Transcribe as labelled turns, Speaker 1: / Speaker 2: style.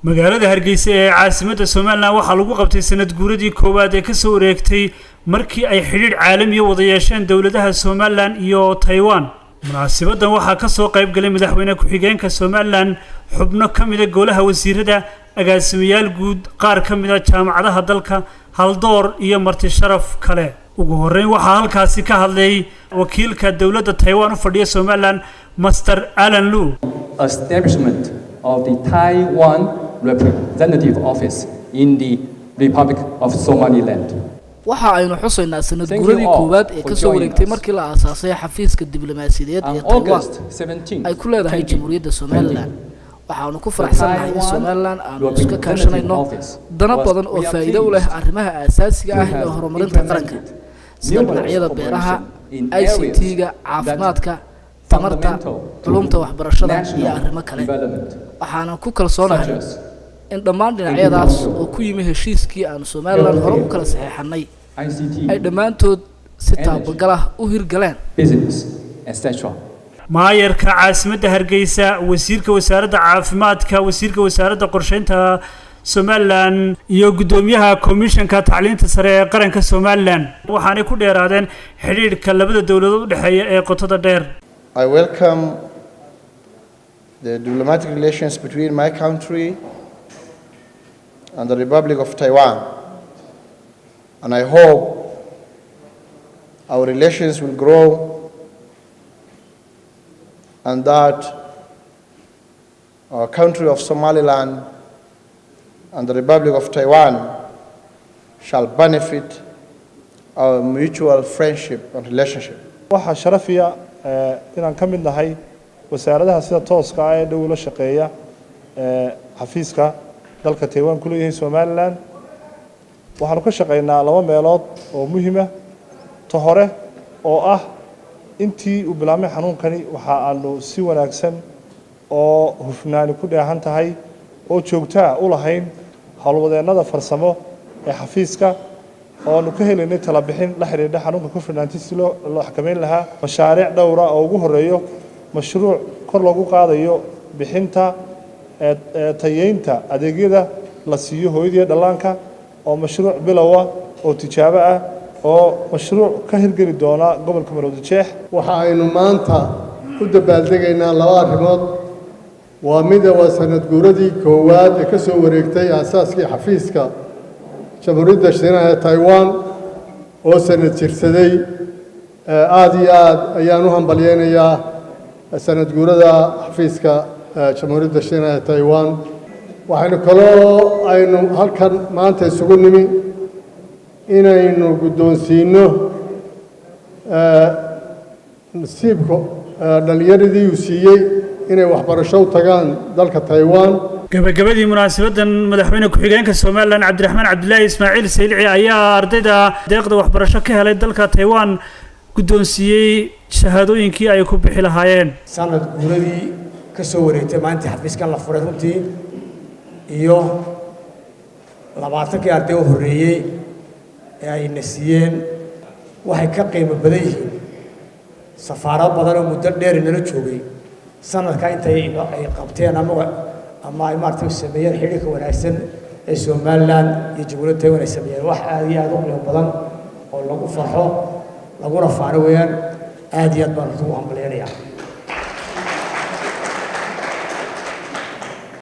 Speaker 1: magaalada Hargeysa ee caasimadda Soomaaliland waxaa lagu qabtay sanad guuradii koowaad ee ka soo wareegtay markii ay xiriir caalami wada yeesheen dawladaha Soomaaliland iyo Taiwan. munaasabaddan waxaa ka soo qayb galay madaxweyne ku-xigeenka Soomaaliland, xubno ka mid ah golaha wasiirada, agaasimayaal guud, qaar ka mid ah jaamacadaha dalka, haldoor iyo marti sharaf kale. ugu horeyn waxaa halkaasi ka hadlay wakiilka dawladda Taiwan u fadhiya Soomaaliland, Mr. Alan Lu.
Speaker 2: Establishment of the Taiwan Representative Office in the Republic of Somaliland.
Speaker 3: waxa aynu xusaynaa sanad guuradii koowaad ee ka soo wareegtay markii la aasaasay xafiiska diblomaasiyadeed ee Taiwan ay ku leedahay Jamhuuriyadda Soomaaliland. waxaanu ku faraxsanahay in Soomaaliland aanu iska kaashanayno dana badan oo faa'iido u leh arrimaha aasaasiga ah ee horumarinta qaranka sida dhinacyada beeraha, ICT-ga, caafimaadka, tamarta, culumta waxbarashada iyo arrimo kale. waxaanu ku kalsoonahay in dhammaan dhinacyadaas oo ku yimi heshiiskii aan Soomaaliland hore u kala saxeexnay ay dhammaantood si taabagal ah u hirgaleen.
Speaker 1: maayarka caasimadda Hargeysa, wasiirka wasaaradda caafimaadka, wasiirka wasaaradda qorsheynta Somaliland iyo gudoomiyaha komishanka tacliinta sare ee qaranka Somaliland waxaanay ku dheeraadeen xiriirka labada dawladood u dhaxeeya ee qotada dheer.
Speaker 4: I welcome the diplomatic relations between my country and the Republic of Taiwan, and I hope our relations will grow and that our country of Somaliland and the Republic of Taiwan shall benefit our mutual friendship and relationship.
Speaker 5: waxaa sharafiya inaan ka mid nahay wasaaradaha sida tooska ah ee dhow la shaqeeya xafiiska dalka Taiwan ku leeyahay Somaliland. waxaanu ka shaqeynaa laba meelood oo muhiim ah. ta hore oo ah intii uu bilaamay xanuunkani waxa aanu si wanaagsan oo hufnaan ku dheehan tahay oo joogtaa u lahayn hawlwadeennada farsamo ee xafiiska oo aanu ka helaynay talo bixin la xiriirta xanuunka COVID-19 si loo xakameyn lahaa. mashaariic dhowr ah oo ugu horeeyo mashruuc kor loogu qaadayo bixinta tayeynta adeegyada la siiyo hooyada dhallaanka oo mashruuc bilow ah oo tijaabo ah oo mashruuc ka hirgeli doona gobolka Maroodi Jeex.
Speaker 6: waxa aynu maanta u dabaaldegaynaa laba arrimood. waa mid waa sanad guuradii koowaad ee ka soo wareegtay aasaaskii xafiiska Jamhuuriyadda Shiinaha ee Taiwan oo sanad jirsaday. aad iyo aad ayaan u hambalyeynayaa sanad guurada xafiiska Jamhuuriyadda Shiinaha ee Taiwan. waxaynu kaloo aynu halkan maanta isugu nimi inaynu guddoonsiino nasiibka dhalinyaradii uu siiyey inay waxbarasho u tagaan dalka Taiwan.
Speaker 1: gabagabadii munaasabaddan madaxweyne ku-xigeenka Somaliland Cabdiraxmaan Cabdilaahi Ismaaciil Saylici ayaa ardayda deeqda waxbarasho ka helay dalka Taiwan guddoonsiiyey shahaadooyinkii ay ku bixi lahaayeen.
Speaker 7: sanad guuradii ka soo wareegtay maanta xafiiska la furay runtii iyo 20 arday oo horeeyay ee ay nasiyeen waxay ka qiimo badan yihiin safaarad badan oo muddo dheer inala joogay sanadka intay ay qabteen ama ay maartay sameeyeen xiriirka wanaagsan ee Somaliland iyo Jamhuuriyadda Taiwan ay sameeyeen wax aad iyo aad u qiimo badan oo lagu farxo laguna faano weeyaan. aad iyo aad baan ugu hambalyeeyaa.